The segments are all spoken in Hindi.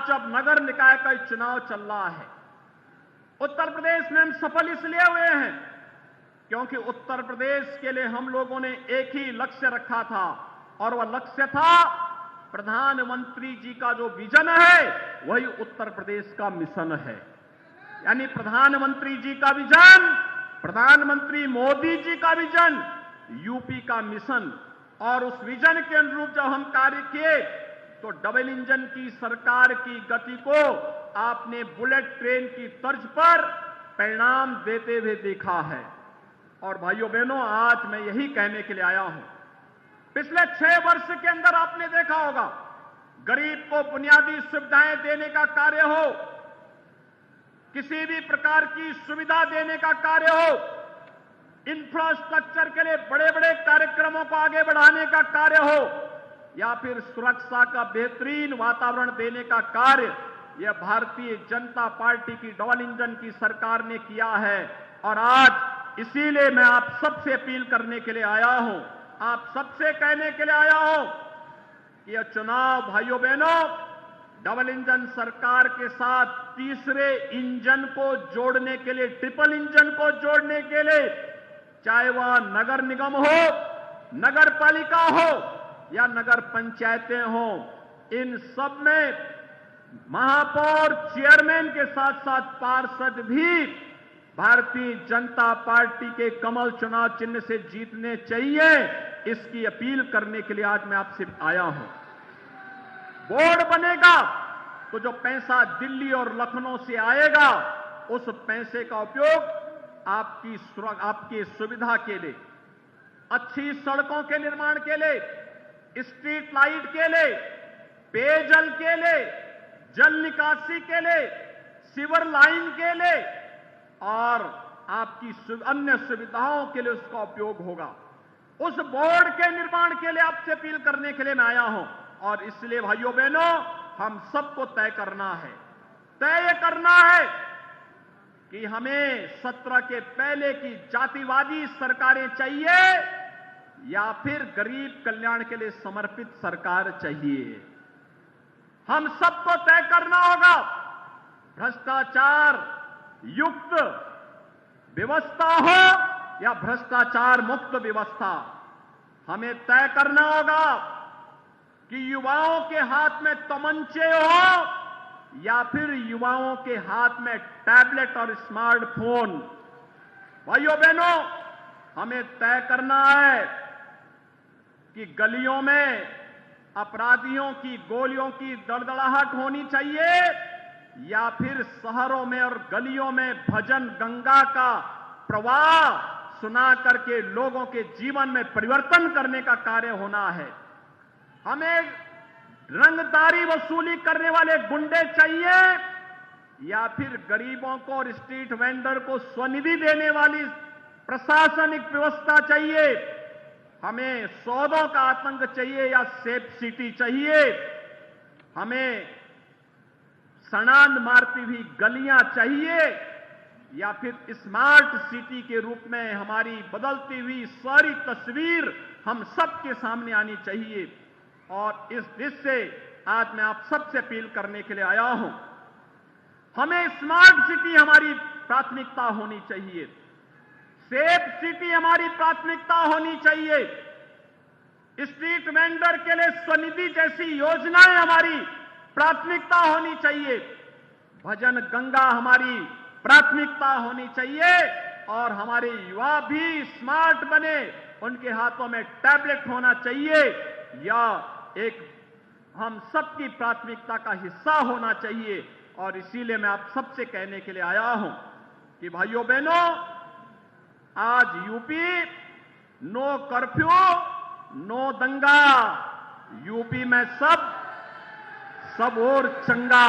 आज जब नगर निकाय का चुनाव चल रहा है, उत्तर प्रदेश में हम सफल इसलिए हुए हैं क्योंकि उत्तर प्रदेश के लिए हम लोगों ने एक ही लक्ष्य रखा था और वह लक्ष्य था प्रधानमंत्री जी का जो विजन है वही उत्तर प्रदेश का मिशन है। यानी प्रधानमंत्री जी का विजन, प्रधानमंत्री मोदी जी का विजन, यूपी का मिशन। और उस विजन के अनुरूप जब हम कार्य किए तो डबल इंजन की सरकार की गति को आपने बुलेट ट्रेन की तर्ज पर परिणाम देते हुए देखा है। और भाइयों बहनों, आज मैं यही कहने के लिए आया हूं, पिछले 6 वर्ष के अंदर आपने देखा होगा, गरीब को बुनियादी सुविधाएं देने का कार्य हो, किसी भी प्रकार की सुविधा देने का कार्य हो, इंफ्रास्ट्रक्चर के लिए बड़े बड़े कार्यक्रमों को आगे बढ़ाने का कार्य हो, या फिर सुरक्षा का बेहतरीन वातावरण देने का कार्य, यह भारतीय जनता पार्टी की डबल इंजन की सरकार ने किया है। और आज इसीलिए मैं आप सबसे अपील करने के लिए आया हूं, आप सबसे कहने के लिए आया हूं कि यह चुनाव भाइयों बहनों डबल इंजन सरकार के साथ तीसरे इंजन को जोड़ने के लिए, ट्रिपल इंजन को जोड़ने के लिए, चाहे वह नगर निगम हो, नगर पालिका हो या नगर पंचायतें हो, इन सब में महापौर, चेयरमैन के साथ साथ पार्षद भी भारतीय जनता पार्टी के कमल चुनाव चिन्ह से जीतने चाहिए। इसकी अपील करने के लिए आज मैं आपसे आया हूं। बोर्ड बनेगा तो जो पैसा दिल्ली और लखनऊ से आएगा, उस पैसे का उपयोग आपकी सुविधा के लिए, अच्छी सड़कों के निर्माण के लिए, स्ट्रीट लाइट के लिए, पेयजल के लिए, जल निकासी के लिए, सीवर लाइन के लिए और आपकी अन्य सुविधाओं के लिए उसका उपयोग होगा। उस बोर्ड के निर्माण के लिए आपसे अपील करने के लिए मैं आया हूं। और इसलिए भाइयों बहनों, हम सबको तय करना है कि हमें 17 के पहले की जातिवादी सरकारें चाहिए या फिर गरीब कल्याण के लिए समर्पित सरकार चाहिए। हम सबको तय करना होगा। भ्रष्टाचार युक्त व्यवस्था हो या भ्रष्टाचार मुक्त व्यवस्था, हमें तय करना होगा कि युवाओं के हाथ में तमंचे हो या फिर युवाओं के हाथ में टैबलेट और स्मार्टफोन। भाइयों बहनों, हमें तय करना है कि गलियों में अपराधियों की गोलियों की दड़दड़ाहट होनी चाहिए या फिर शहरों में और गलियों में भजन गंगा का प्रवाह सुना करके लोगों के जीवन में परिवर्तन करने का कार्य होना है। हमें रंगदारी वसूली करने वाले गुंडे चाहिए या फिर गरीबों को और स्ट्रीट वेंडर को स्वनिधि देने वाली प्रशासनिक व्यवस्था चाहिए। हमें सौदों का आतंक चाहिए या सेफ सिटी चाहिए। हमें सड़ांध मारती हुई गलियां चाहिए या फिर स्मार्ट सिटी के रूप में हमारी बदलती हुई सारी तस्वीर हम सबके सामने आनी चाहिए। और इस दृष्टि से आज मैं आप सबसे अपील करने के लिए आया हूं। हमें स्मार्ट सिटी हमारी प्राथमिकता होनी चाहिए, सेफ सिटी हमारी प्राथमिकता होनी चाहिए, स्ट्रीट वेंडर के लिए स्वनिधि जैसी योजनाएं हमारी प्राथमिकता होनी चाहिए, भजन गंगा हमारी प्राथमिकता होनी चाहिए और हमारे युवा भी स्मार्ट बने, उनके हाथों में टैबलेट होना चाहिए या एक हम सबकी प्राथमिकता का हिस्सा होना चाहिए। और इसीलिए मैं आप सबसे कहने के लिए आया हूं कि भाइयों बहनों, आज यूपी नो कर्फ्यू, नो दंगा, यूपी में सब और चंगा।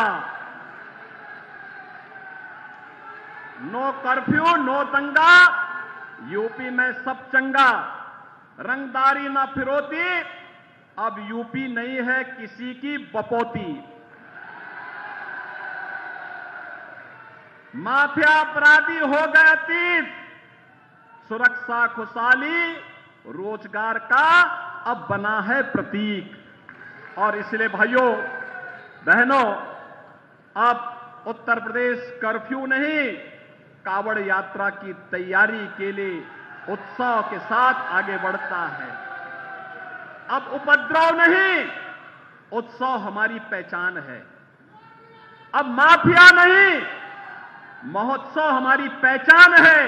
नो कर्फ्यू, नो दंगा, यूपी में सब चंगा। रंगदारी ना फिरौती, अब यूपी नहीं है किसी की बपौती। माफिया अपराधी हो गए अतीत, सुरक्षा खुशहाली रोजगार का अब बना है प्रतीक। और इसलिए भाइयों बहनों, अब उत्तर प्रदेश कर्फ्यू नहीं, कावड़ यात्रा की तैयारी के लिए उत्साह के साथ आगे बढ़ता है। अब उपद्रव नहीं, उत्सव हमारी पहचान है। अब माफिया नहीं, महोत्सव हमारी पहचान है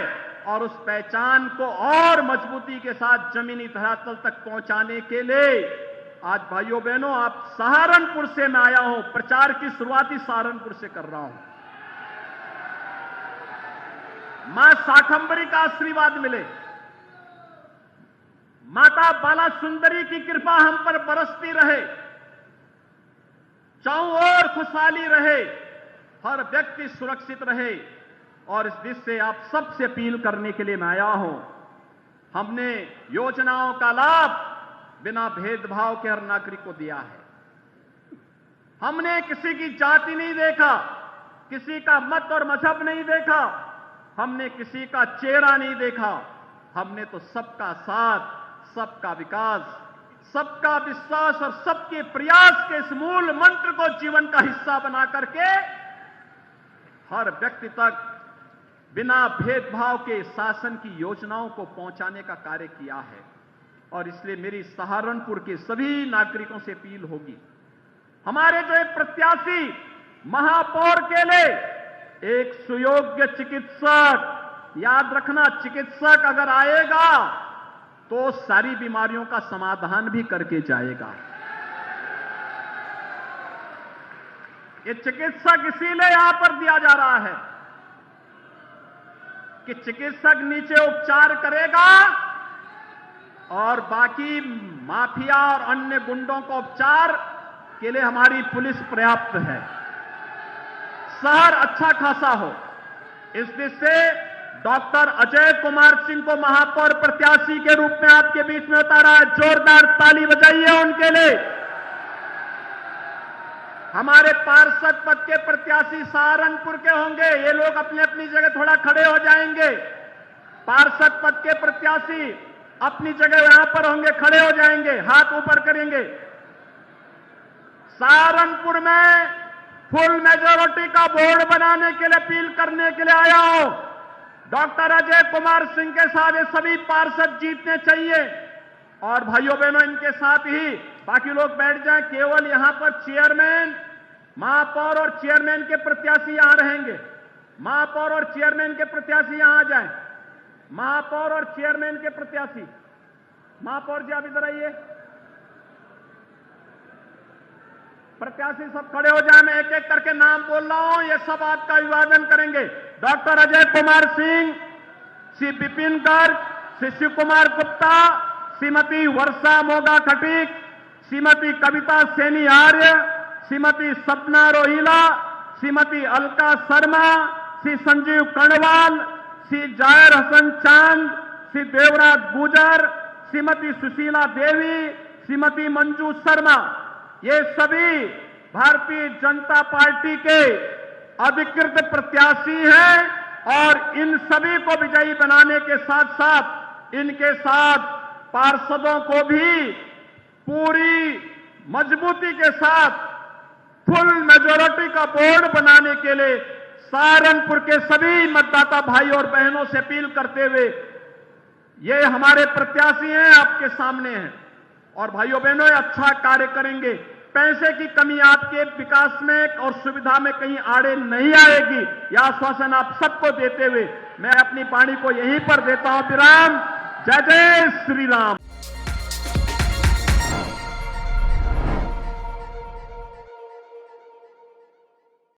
और उस पहचान को और मजबूती के साथ जमीनी धरातल तक पहुंचाने के लिए आज भाइयों बहनों, आप सहारनपुर से मैं आया हूं, प्रचार की शुरुआत ही सहारनपुर से कर रहा हूं। मां शाकंभरी का आशीर्वाद मिले, माता बाला सुंदरी की कृपा हम पर बरसती रहे, चारों ओर खुशहाली रहे, हर व्यक्ति सुरक्षित रहे। और इस दिश से आप सबसे अपील करने के लिए मैं आया हूं। हमने योजनाओं का लाभ बिना भेदभाव के हर नागरिक को दिया है। हमने किसी की जाति नहीं देखा, किसी का मत और मजहब नहीं देखा, हमने किसी का चेहरा नहीं देखा। हमने तो सबका साथ, सबका विकास, सबका विश्वास और सबके प्रयास के इस मूल मंत्र को जीवन का हिस्सा बना करके हर व्यक्ति तक बिना भेदभाव के शासन की योजनाओं को पहुंचाने का कार्य किया है। और इसलिए मेरी सहारनपुर के सभी नागरिकों से अपील होगी, हमारे जो एक प्रत्याशी महापौर के लिए एक सुयोग्य चिकित्सक, याद रखना चिकित्सक अगर आएगा तो सारी बीमारियों का समाधान भी करके जाएगा। ये चिकित्सक इसीलिए यहां पर दिया जा रहा है कि चिकित्सक नीचे उपचार करेगा और बाकी माफिया और अन्य गुंडों को उपचार के लिए हमारी पुलिस पर्याप्त है। शहर अच्छा खासा हो, इस दिश से डॉक्टर अजय कुमार सिंह को महापौर प्रत्याशी के रूप में आपके बीच में उतारा है। जोरदार ताली बजाइए उनके लिए। हमारे पार्षद पद के प्रत्याशी सहारनपुर के होंगे, ये लोग अपनी अपनी जगह थोड़ा खड़े हो जाएंगे। पार्षद पद के प्रत्याशी अपनी जगह यहां पर होंगे, खड़े हो जाएंगे, हाथ ऊपर करेंगे। सहारनपुर में फुल मेजॉरिटी का बोर्ड बनाने के लिए अपील करने के लिए आया हूं। डॉक्टर अजय कुमार सिंह के साथ ये सभी पार्षद जीतने चाहिए और भाइयों बहनों इनके साथ ही बाकी लोग बैठ जाएं। केवल यहां पर चेयरमैन, महापौर और चेयरमैन के प्रत्याशी यहां रहेंगे। महापौर और चेयरमैन के प्रत्याशी यहां आ जाएं। महापौर और चेयरमैन के प्रत्याशी, महापौर जी आप इधर आइए। प्रत्याशी सब खड़े हो जाए, मैं एक एक करके नाम बोल रहा हूं, ये सब आपका अभिवादन करेंगे। डॉक्टर अजय कुमार सिंह, श्री विपिन गर्ग, श्री शिव कुमार गुप्ता, श्रीमती वर्षा मोगा खटीक, श्रीमती कविता सैनी आर्य, श्रीमती सपना रोहिला, श्रीमती अलका शर्मा, श्री संजीव कर्णवाल, श्री जायर हसन चांद, श्री देवराज गुजर, श्रीमती सुशीला देवी, श्रीमती मंजू शर्मा, ये सभी भारतीय जनता पार्टी के अधिकृत प्रत्याशी हैं और इन सभी को विजयी बनाने के साथ साथ इनके साथ पार्षदों को भी पूरी मजबूती के साथ फुल मेजॉरिटी का बोर्ड बनाने के लिए सहारनपुर के सभी मतदाता भाई और बहनों से अपील करते हुए, ये हमारे प्रत्याशी हैं, आपके सामने हैं और भाइयों बहनों ये अच्छा कार्य करेंगे। पैसे की कमी आपके विकास में और सुविधा में कहीं आड़े नहीं आएगी, यह आश्वासन आप सबको देते हुए मैं अपनी वाणी को यहीं पर देता हूं। विराम। जय जय श्री राम।